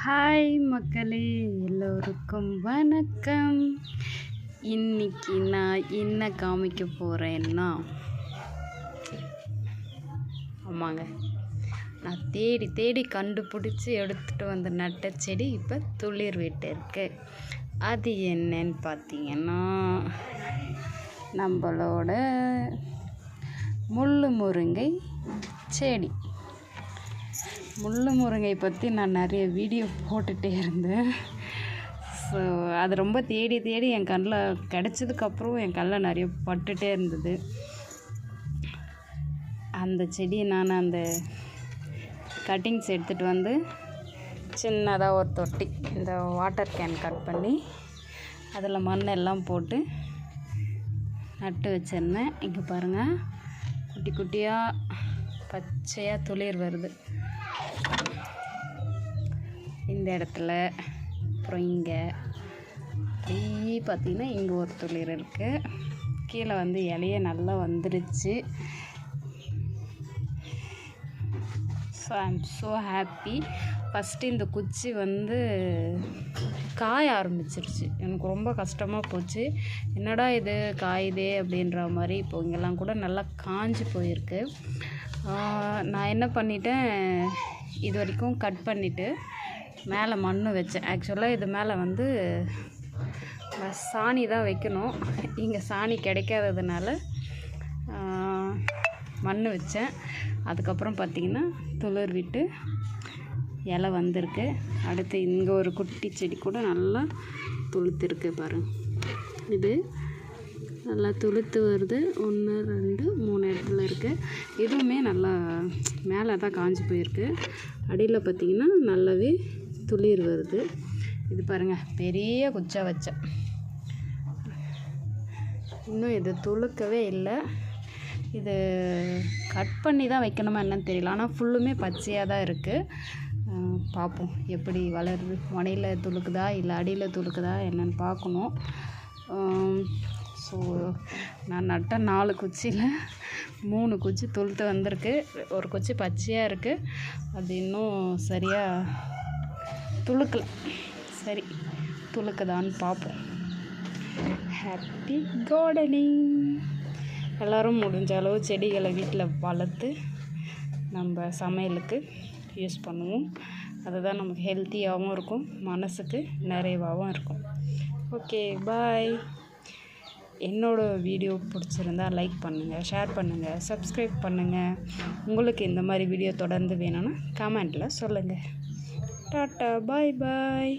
Hi மக்களே, எல்லோருக்கும் வணக்கம். இன்னைக்கு நான் என்ன காமிக்க போகிறேன்னா, ஆமாங்க, நான் தேடி தேடி கண்டுபிடிச்சி எடுத்துகிட்டு வந்து நட்ட செடி இப்போ துளிர் விட்டு இருக்கு. அது என்னன்னு பார்த்தீங்கன்னா, நம்மளோட முள்ளு முருங்கை செடி. முள்ளு முருங்கை பற்றி நான் நிறைய வீடியோ போட்டுகிட்டே இருந்தேன். ஸோ அது ரொம்ப தேடி தேடி என் கண்ணில் கிடச்சதுக்கப்புறம் என் கண்ணில் நிறைய பட்டுகிட்டே இருந்தது. அந்த செடியை நான் அந்த கட்டிங்ஸ் எடுத்துகிட்டு வந்து சின்னதாக ஒரு தொட்டி, இந்த வாட்டர் கேன் கட் பண்ணி அதில் மண்ணெல்லாம் போட்டு நட்டு வச்சிருந்தேன். இங்கே பாருங்கள், குட்டி குட்டியாக பச்சையாக துளிர் வருது இந்த இடத்துல. அப்புறம் இங்கே அப்படியே பார்த்திங்கன்னா இங்கே ஒரு துளிர் இருக்குது. கீழே வந்து இலைய நல்லா வந்துருச்சு. So I'm so happy. First இந்த குச்சி வந்து காய ஆரம்பிச்சிருச்சு. எனக்கு ரொம்ப கஷ்டமாக போச்சு. என்னடா இது காயுதே அப்படின்ற மாதிரி. இப்போ இங்கெல்லாம் கூட நல்லா காஞ்சி போயிருக்கு. நான் என்ன பண்ணிட்டேன், இது வரைக்கும் கட் பண்ணிவிட்டு மேலே மண் வச்சேன். ஆக்சுவலாக இது மேலே வந்து சாணி தான் வைக்கணும். இங்கே சாணி கிடைக்காததுனால மண் வச்சேன். அதுக்கப்புறம் பார்த்திங்கன்னா துளிர் விட்டு இலை வந்திருக்கு. அடுத்து இங்கே ஒரு குட்டி செடி கூட நல்லா துளுத்துருக்கு பாருங்கள். இது நல்லா துளுத்து வருது. 1 2 3 இடத்துல இருக்குது. இதுவுமே நல்லா மேலே தான் காஞ்சி போயிருக்கு. அடியில் பார்த்திங்கன்னா நல்லாவே துளிர் வருது. இது பாருங்கள், பெரிய குச்சா வச்சேன். இன்னும் இது துளுக்கவே இல்லை. இது கட் பண்ணி தான் வைக்கணுமா என்னன்னு தெரியல. ஆனால் ஃபுல்லுமே பச்சையாக தான் இருக்குது. பார்ப்போம் எப்படி வளருது. மனையில் துளுக்குதா இல்லை அடியில் துளுக்குதா என்னென்னு பார்க்கணும். ஸோ நான் நட்ட 4 குச்சியில் 3 குச்சி துளுத்து வந்திருக்கு. ஒரு குச்சி பச்சையாக இருக்குது. அது இன்னும் சரியாக துளுக்கலை. சரி, துளுக்குதான்னு பார்ப்போம். Happy gardening. எல்லோரும் முடிஞ்ச அளவு செடிகளை வீட்டில் வளர்த்து நம்ம சமையலுக்கு யூஸ் பண்ணுவோம். அதுதான் நமக்கு ஹெல்த்தியாகவும் இருக்கும், மனசுக்கு நிறைவாகவும் இருக்கும். ஓகே, பாய். என்னோடய வீடியோ பிடிச்சிருந்தா லைக் பண்ணுங்கள், ஷேர் பண்ணுங்கள், சப்ஸ்கிரைப் பண்ணுங்கள். உங்களுக்கு இந்த மாதிரி வீடியோ தொடர்ந்து வேணும்னா கமெண்ட்டில் சொல்லுங்கள். டாட்டா, பாய் பாய்.